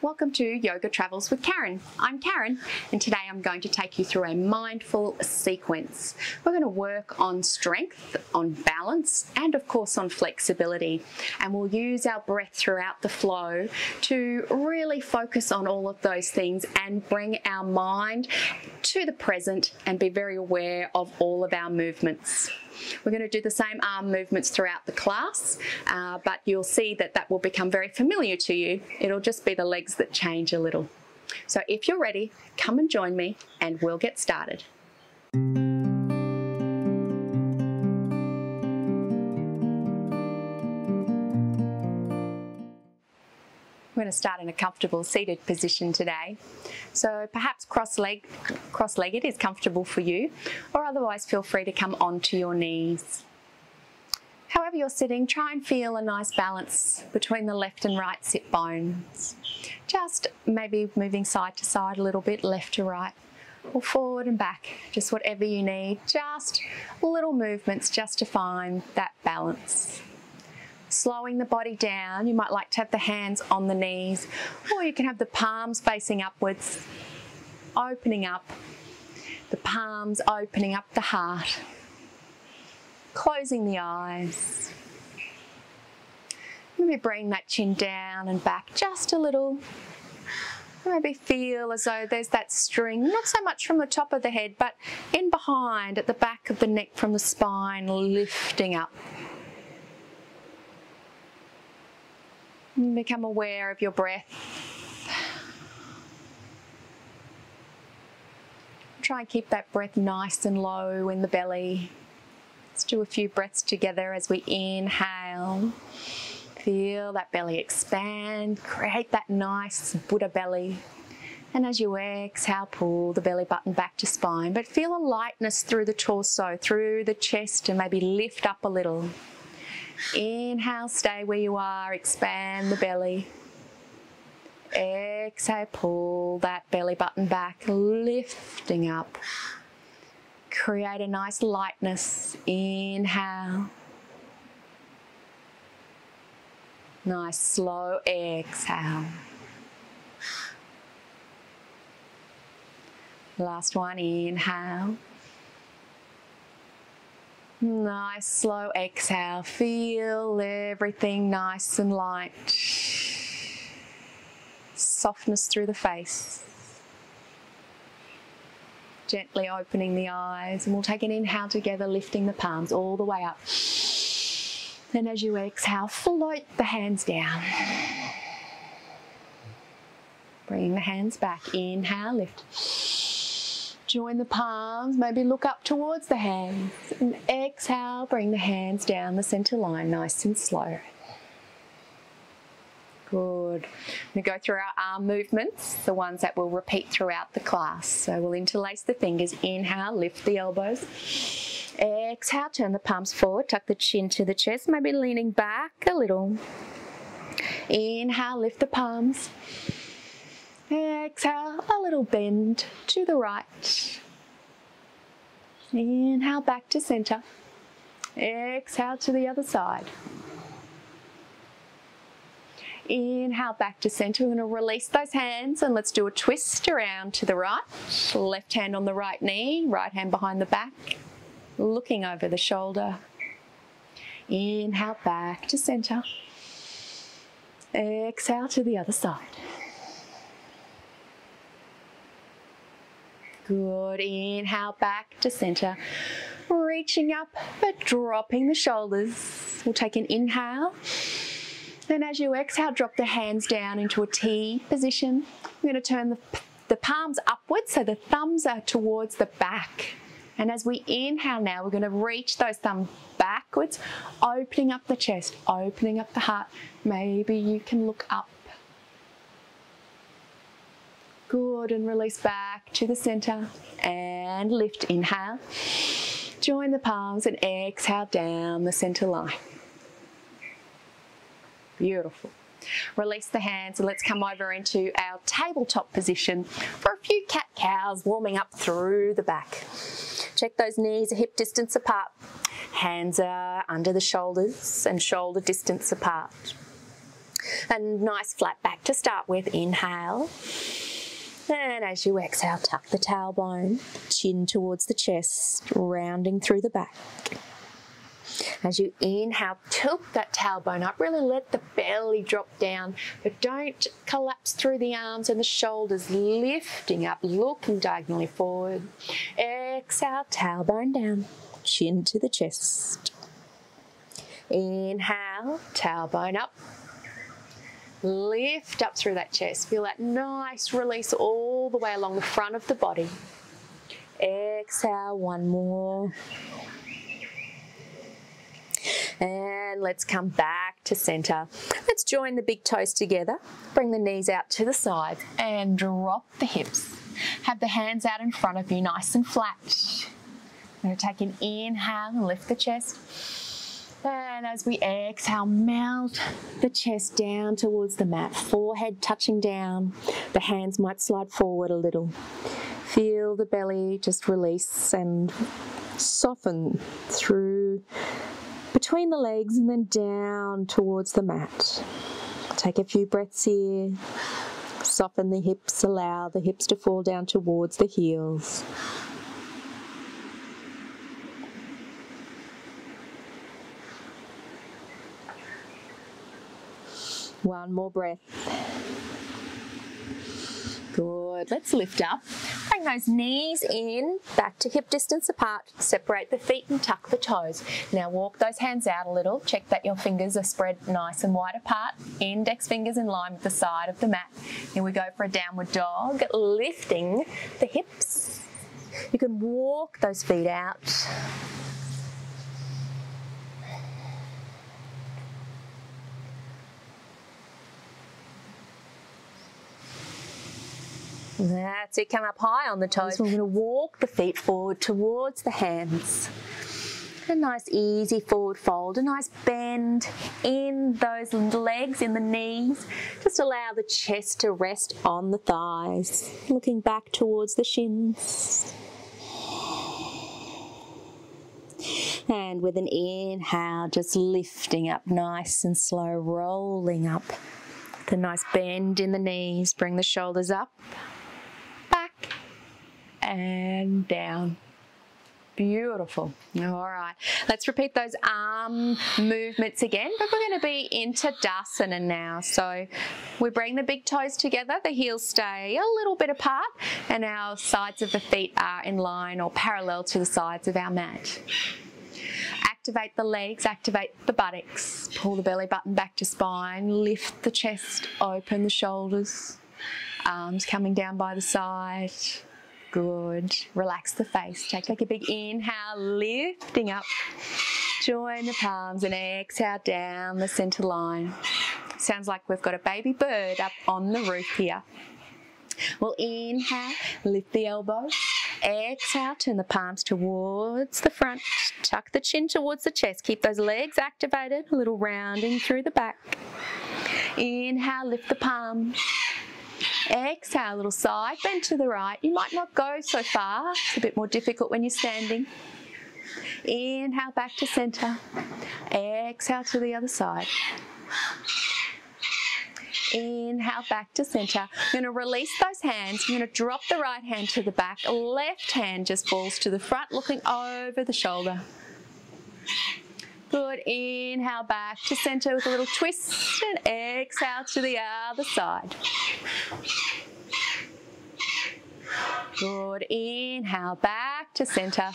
Welcome to Yoga Travels with Karen. I'm Karen, and today I'm going to take you through a mindful sequence. We're going to work on strength, on balance, and of course on flexibility. And we'll use our breath throughout the flow to really focus on all of those things and bring our mind to the present and be very aware of all of our movements. We're going to do the same arm movements throughout the class, but you'll see that that will become very familiar to you. It'll just be the legs that change a little. So if you're ready, come and join me and we'll get started. We're going to start in a comfortable seated position today. So perhaps cross-legged is comfortable for you, or otherwise feel free to come onto your knees. However you're sitting, try and feel a nice balance between the left and right sit bones. Just maybe moving side to side a little bit, left to right, or forward and back, just whatever you need. Just little movements just to find that balance. Slowing the body down, you might like to have the hands on the knees, or you can have the palms facing upwards, opening up, the palms opening up the heart, closing the eyes. Maybe bring that chin down and back just a little. Maybe feel as though there's that string, not so much from the top of the head, but in behind, at the back of the neck from the spine, lifting up. Become aware of your breath. Try and keep that breath nice and low in the belly. Let's do a few breaths together as we inhale. Feel that belly expand, create that nice Buddha belly. And as you exhale, pull the belly button back to spine, but feel a lightness through the torso, through the chest, and maybe lift up a little. Inhale, stay where you are, expand the belly. Exhale, pull that belly button back, lifting up. Create a nice lightness. Inhale. Nice slow exhale. Last one, inhale. Nice slow exhale. Feel everything nice and light. Softness through the face. Gently opening the eyes, and we'll take an inhale together, lifting the palms all the way up. Then as you exhale, float the hands down. Bring the hands back. Inhale, lift. Join the palms, maybe look up towards the hands, and exhale, bring the hands down the center line, nice and slow. Good. We go through our arm movements, the ones that we'll repeat throughout the class. So we'll interlace the fingers, inhale, lift the elbows. Exhale, turn the palms forward, tuck the chin to the chest, maybe leaning back a little. Inhale, lift the palms. Exhale, a little bend to the right. Inhale, back to center. Exhale to the other side. Inhale, back to center. We're going to release those hands and let's do a twist around to the right. Left hand on the right knee, right hand behind the back, looking over the shoulder. Inhale, back to center. Exhale to the other side. Good. Inhale, back to center. Reaching up, but dropping the shoulders. We'll take an inhale. Then as you exhale, drop the hands down into a T position. We're going to turn the palms upwards, so the thumbs are towards the back. And as we inhale now, we're going to reach those thumbs backwards, opening up the chest, opening up the heart. Maybe you can look up. Good, and release back to the center and lift, inhale. Join the palms and exhale down the center line. Beautiful. Release the hands and let's come over into our tabletop position for a few cat-cows, warming up through the back. Check those knees are hip distance apart. Hands are under the shoulders and shoulder distance apart. And nice flat back to start with. Inhale. And as you exhale, tuck the tailbone, chin towards the chest, rounding through the back. As you inhale, tilt that tailbone up, really let the belly drop down, but don't collapse through the arms and the shoulders, lifting up, looking diagonally forward. Exhale, tailbone down, chin to the chest. Inhale, tailbone up. Lift up through that chest. Feel that nice release all the way along the front of the body. Exhale, one more. And let's come back to center. Let's join the big toes together. Bring the knees out to the side and drop the hips. Have the hands out in front of you, nice and flat. I'm going to take an inhale and lift the chest. And as we exhale, melt the chest down towards the mat, forehead touching down. The hands might slide forward a little. Feel the belly just release and soften through between the legs and then down towards the mat. Take a few breaths here. Soften the hips, allow the hips to fall down towards the heels. One more breath. Good. Let's lift up. Bring those knees in, back to hip distance apart. Separate the feet and tuck the toes. Now walk those hands out a little. Check that your fingers are spread nice and wide apart. Index fingers in line with the side of the mat. Here we go for a downward dog, lifting the hips. You can walk those feet out. That's it, come up high on the toes. We're going to walk the feet forward towards the hands. A nice easy forward fold, a nice bend in those legs, in the knees. Just allow the chest to rest on the thighs, looking back towards the shins. And with an inhale, just lifting up nice and slow, rolling up. The nice bend in the knees, bring the shoulders up. And down. Beautiful. All right, let's repeat those arm movements again, but we're going to be in Tadasana now. So we bring the big toes together, the heels stay a little bit apart, and our sides of the feet are in line or parallel to the sides of our mat. Activate the legs, activate the buttocks, pull the belly button back to spine, lift the chest, open the shoulders, arms coming down by the side. Good. Relax the face. Take a big inhale, lifting up. Join the palms and exhale down the center line. Sounds like we've got a baby bird up on the roof here. We'll inhale, lift the elbows. Exhale, turn the palms towards the front. Tuck the chin towards the chest. Keep those legs activated, a little rounding through the back. Inhale, lift the palms. Exhale, a little side bend to the right. You might not go so far. It's a bit more difficult when you're standing. Inhale, back to center. Exhale to the other side. Inhale, back to center. You're going to release those hands. You're going to drop the right hand to the back. Left hand just falls to the front, looking over the shoulder. Good. Inhale, back to center with a little twist, and exhale to the other side. Good. Inhale, back to center.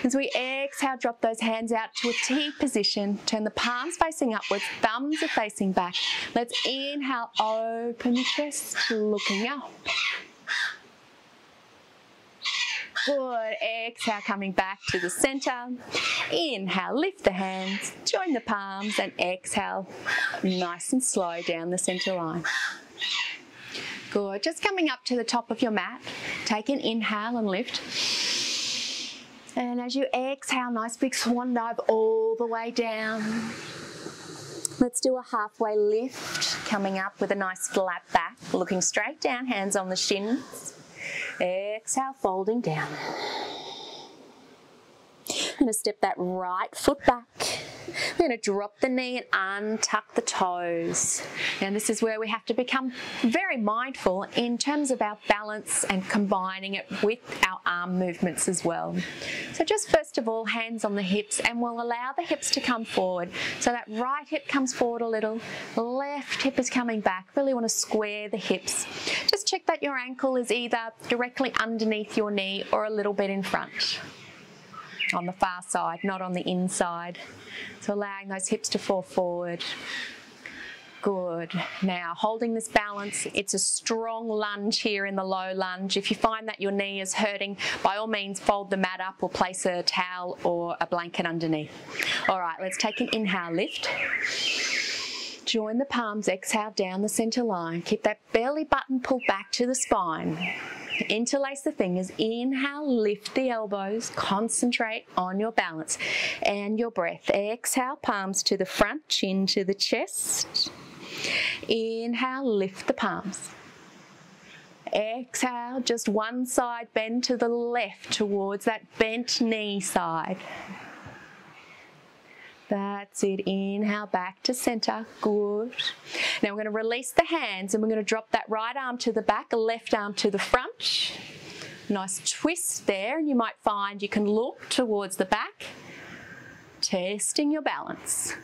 As we exhale, drop those hands out to a T position. Turn the palms facing upwards, thumbs are facing back. Let's inhale, open the chest, looking up. Good. Exhale, coming back to the center. Inhale, lift the hands, join the palms, and exhale, nice and slow down the center line. Good. Just coming up to the top of your mat. Take an inhale and lift. And as you exhale, nice big swan dive all the way down. Let's do a halfway lift, coming up with a nice flat back, looking straight down, hands on the shins. Exhale, folding down. I'm going to step that right foot back. We're going to drop the knee and untuck the toes. And this is where we have to become very mindful in terms of our balance and combining it with our arm movements as well. So just first of all, hands on the hips, and we'll allow the hips to come forward. So that right hip comes forward a little, left hip is coming back. Really want to square the hips. Just check that your ankle is either directly underneath your knee or a little bit in front. On the far side, not on the inside. So allowing those hips to fall forward. Good. Now, holding this balance, it's a strong lunge here in the low lunge. If you find that your knee is hurting, by all means, fold the mat up or place a towel or a blanket underneath. All right, let's take an inhale, lift. Join the palms, exhale down the center line. Keep that belly button pulled back to the spine. Interlace the fingers, inhale, lift the elbows, concentrate on your balance and your breath. Exhale, palms to the front, chin to the chest. Inhale, lift the palms. Exhale, just one side bend to the left towards that bent knee side. That's it. Inhale, back to center. Good. Now we're going to release the hands and we're going to drop that right arm to the back, left arm to the front. Nice twist there, and you might find you can look towards the back, testing your balance.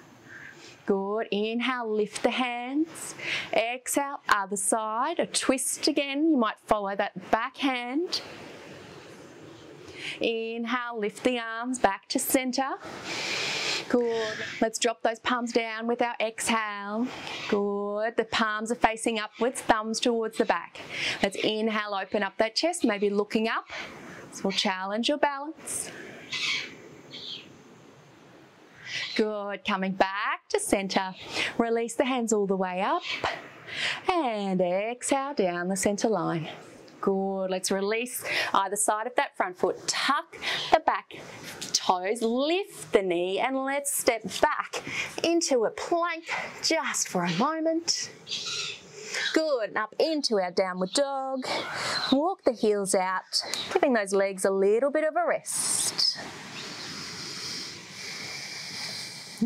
Good. Inhale, lift the hands. Exhale, other side. A twist again. You might follow that back hand. Inhale, lift the arms back to center. Good. Let's drop those palms down with our exhale. Good. The palms are facing upwards, thumbs towards the back. Let's inhale, open up that chest, maybe looking up. This will challenge your balance. Good. Coming back to center. Release the hands all the way up. And exhale down the center line. Good. Let's release either side of that front foot. Tuck the back toes, lift the knee, and let's step back into a plank just for a moment. Good. And up into our downward dog. Walk the heels out, giving those legs a little bit of a rest.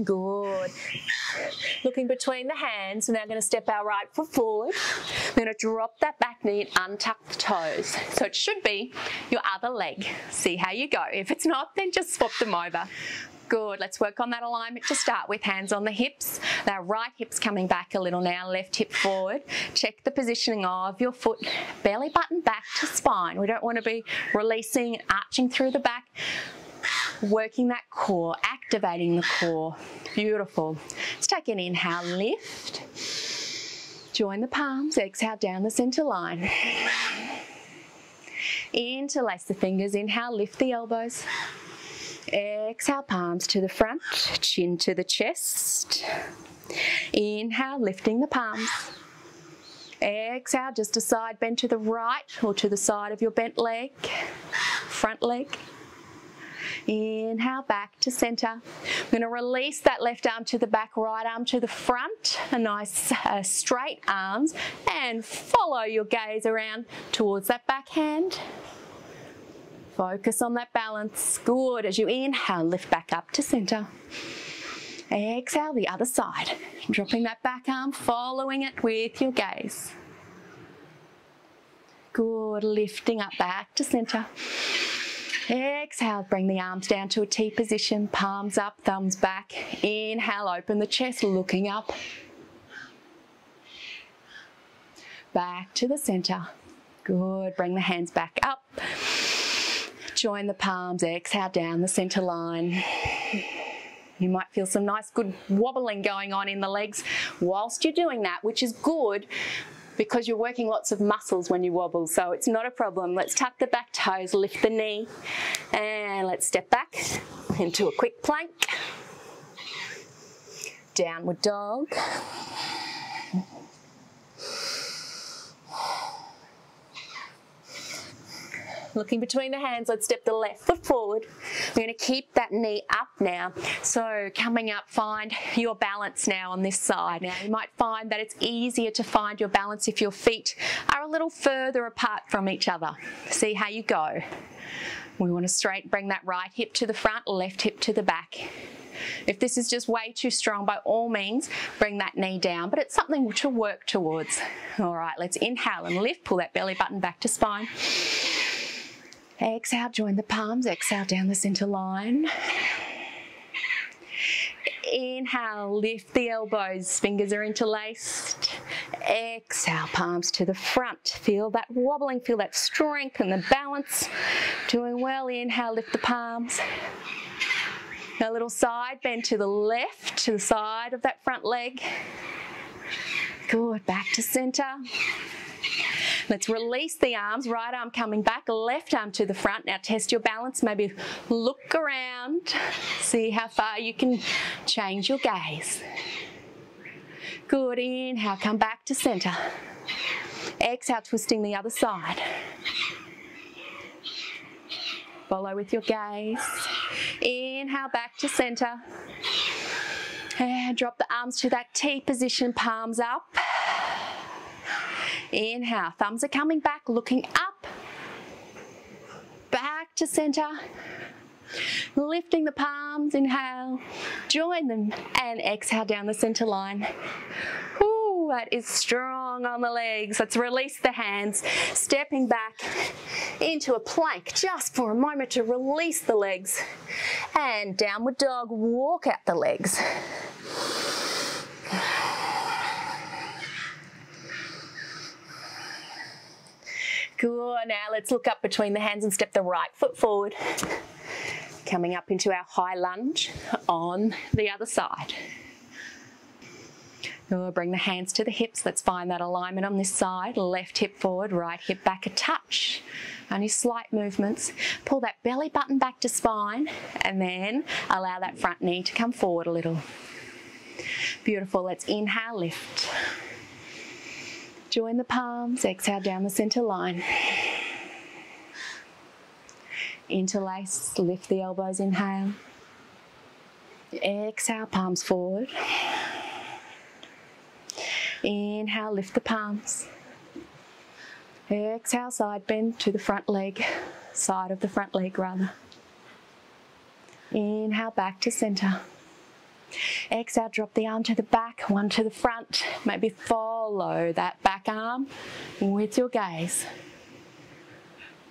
Good. Looking between the hands, we're now going to step our right foot forward. We're going to drop that back knee and untuck the toes. So it should be your other leg. See how you go. If it's not, then just swap them over. Good. Let's work on that alignment to start with. Hands on the hips. Our right hip's coming back a little now. Left hip forward. Check the positioning of your foot. Belly button back to spine. We don't want to be releasing, arching through the back. Working that core, activating the core. Beautiful. Let's take an inhale, lift. Join the palms, exhale down the center line. Interlace the fingers, inhale, lift the elbows. Exhale, palms to the front, chin to the chest. Inhale, lifting the palms. Exhale, just a side bend to the right or to the side of your bent leg, front leg. Inhale, back to center. I'm going to release that left arm to the back, right arm to the front. A nice straight arms, and follow your gaze around towards that back hand. Focus on that balance. Good. As you inhale, lift back up to center. Exhale, the other side. Dropping that back arm, following it with your gaze. Good. Lifting up back to center. Exhale, bring the arms down to a T position, palms up, thumbs back. Inhale, open the chest, looking up. Back to the center. Good, bring the hands back up. Join the palms, exhale down the center line. You might feel some nice good wobbling going on in the legs whilst you're doing that, which is good because you're working lots of muscles when you wobble, so it's not a problem. Let's tuck the back toes, lift the knee, and let's step back into a quick plank. Downward dog. Looking between the hands, let's step the left foot forward. We're going to keep that knee up now. So coming up, find your balance now on this side. Now you might find that it's easier to find your balance if your feet are a little further apart from each other. See how you go. We want to bring that right hip to the front, left hip to the back. If this is just way too strong, by all means, bring that knee down, but it's something to work towards. All right, let's inhale and lift, pull that belly button back to spine. Exhale, join the palms, exhale down the center line. Inhale, lift the elbows, fingers are interlaced. Exhale, palms to the front. Feel that wobbling, feel that strength and the balance. Doing well, inhale, lift the palms. A little side bend to the left, to the side of that front leg. Good, back to center. Let's release the arms, right arm coming back, left arm to the front. Now test your balance, maybe look around, see how far you can change your gaze. Good, inhale, come back to center. Exhale, twisting the other side. Follow with your gaze. Inhale, back to center. And drop the arms to that T position, palms up. Inhale, thumbs are coming back, looking up. Back to center. Lifting the palms, inhale. Join them and exhale down the center line. Ooh, that is strong on the legs. Let's release the hands, stepping back into a plank just for a moment to release the legs. And downward dog, walk out the legs. Good, now let's look up between the hands and step the right foot forward. Coming up into our high lunge on the other side. We'll bring the hands to the hips. Let's find that alignment on this side. Left hip forward, right hip back a touch. Only slight movements. Pull that belly button back to spine and then allow that front knee to come forward a little. Beautiful, let's inhale, lift. Join the palms, exhale down the center line. Interlace, lift the elbows, inhale. Exhale, palms forward. Inhale, lift the palms. Exhale, side bend to the front leg, side of the front leg rather. Inhale, back to center. Exhale, drop the arm to the back, one to the front. Maybe follow that back arm with your gaze.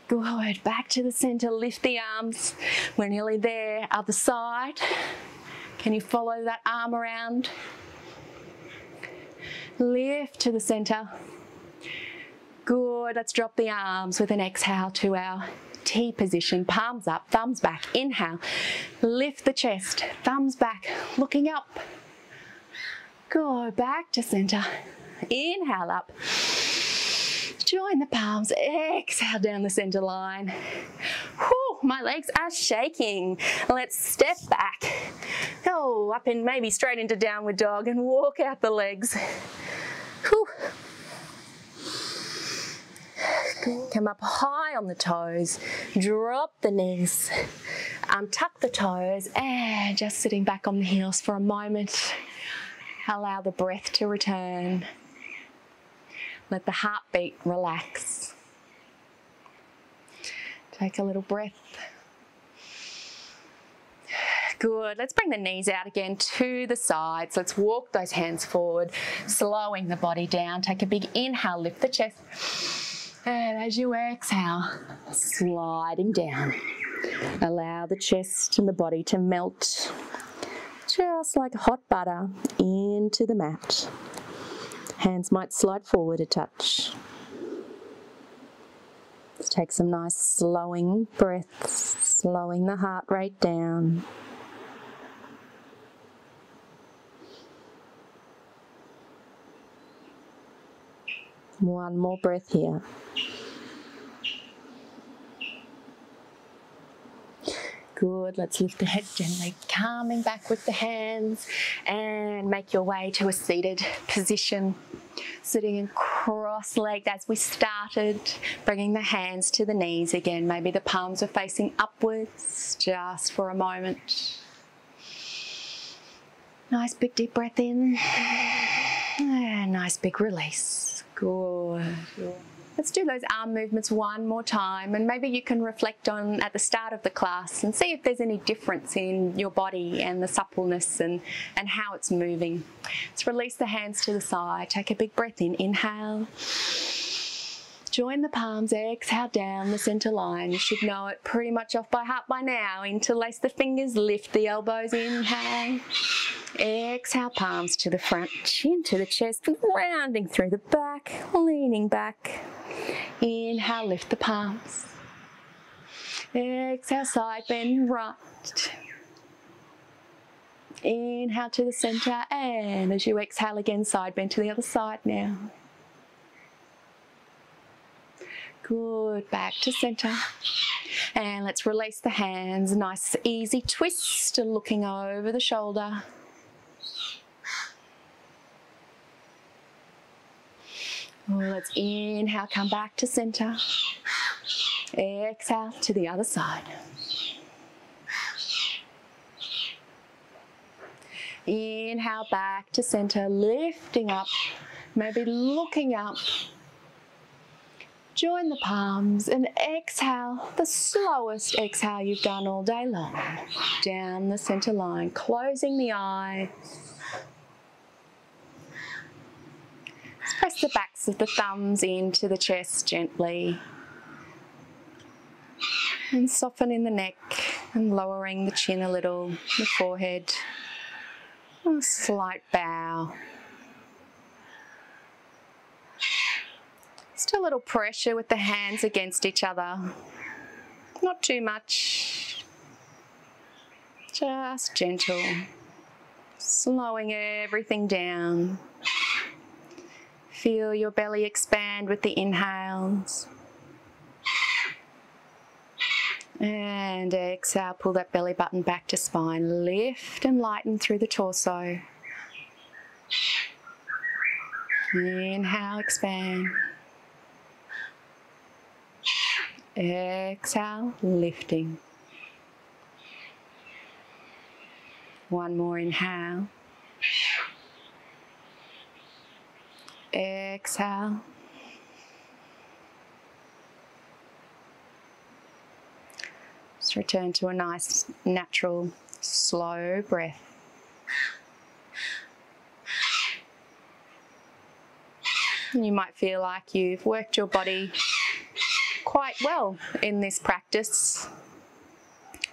Good, back to the center, lift the arms. We're nearly there, other side. Can you follow that arm around? Lift to the center. Good, let's drop the arms with an exhale to our T position, palms up, thumbs back, inhale. Lift the chest, thumbs back, looking up. Go back to center. Inhale up. Join the palms, exhale down the center line. Whew, my legs are shaking. Let's step back. Oh, up and maybe straight into downward dog and walk out the legs. Whew. Come up high on the toes, drop the knees, tuck the toes, and just sitting back on the heels for a moment. Allow the breath to return. Let the heartbeat relax. Take a little breath. Good, let's bring the knees out again to the sides. Let's walk those hands forward, slowing the body down. Take a big inhale, lift the chest. And as you exhale, sliding down. Allow the chest and the body to melt, just like hot butter, into the mat. Hands might slide forward a touch. Let's take some nice slowing breaths, slowing the heart rate down. One more breath here. Good, let's lift the head gently, calming back with the hands and make your way to a seated position. Sitting in cross-legged as we started, bringing the hands to the knees again. Maybe the palms are facing upwards just for a moment. Nice big deep breath in and nice big release. Good. Let's do those arm movements one more time, and maybe you can reflect on at the start of the class and see if there's any difference in your body and the suppleness and how it's moving. Let's release the hands to the side. Take a big breath in. Inhale. Join the palms. Exhale down the center line. You should know it pretty much off by heart by now. Interlace the fingers. Lift the elbows. Inhale. Exhale, palms to the front, chin to the chest, rounding through the back, leaning back. Inhale, lift the palms. Exhale, side bend right. Inhale to the center, and as you exhale again, side bend to the other side now. Good, back to center. And let's release the hands. Nice easy twist, looking over the shoulder. Let's inhale, come back to center. Exhale to the other side. Inhale, back to center, lifting up, maybe looking up. Join the palms and exhale, the slowest exhale you've done all day long. Down the center line, closing the eyes. Press the backs of the thumbs into the chest gently. And soften in the neck and lowering the chin a little, the forehead. A slight bow. Just a little pressure with the hands against each other. Not too much. Just gentle. Slowing everything down. Feel your belly expand with the inhales. And exhale, pull that belly button back to spine. Lift and lighten through the torso. Inhale, expand. Exhale, lifting. One more inhale. Exhale. Just return to a nice, natural, slow breath. And you might feel like you've worked your body quite well in this practice.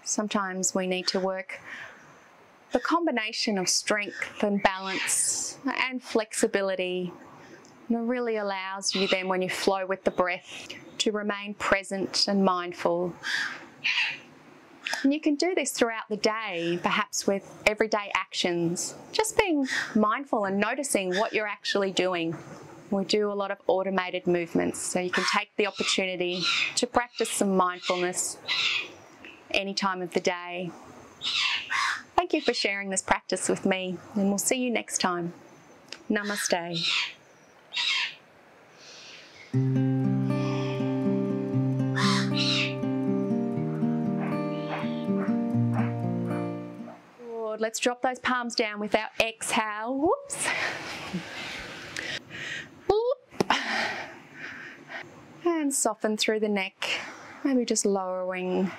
Sometimes we need to work the combination of strength and balance and flexibility. And it really allows you then, when you flow with the breath, to remain present and mindful. And you can do this throughout the day, perhaps with everyday actions. Just being mindful and noticing what you're actually doing. We do a lot of automated movements, so you can take the opportunity to practice some mindfulness any time of the day. Thank you for sharing this practice with me, and we'll see you next time. Namaste. Good. Let's drop those palms down with our exhale. Whoops. And soften through the neck. Maybe just lowering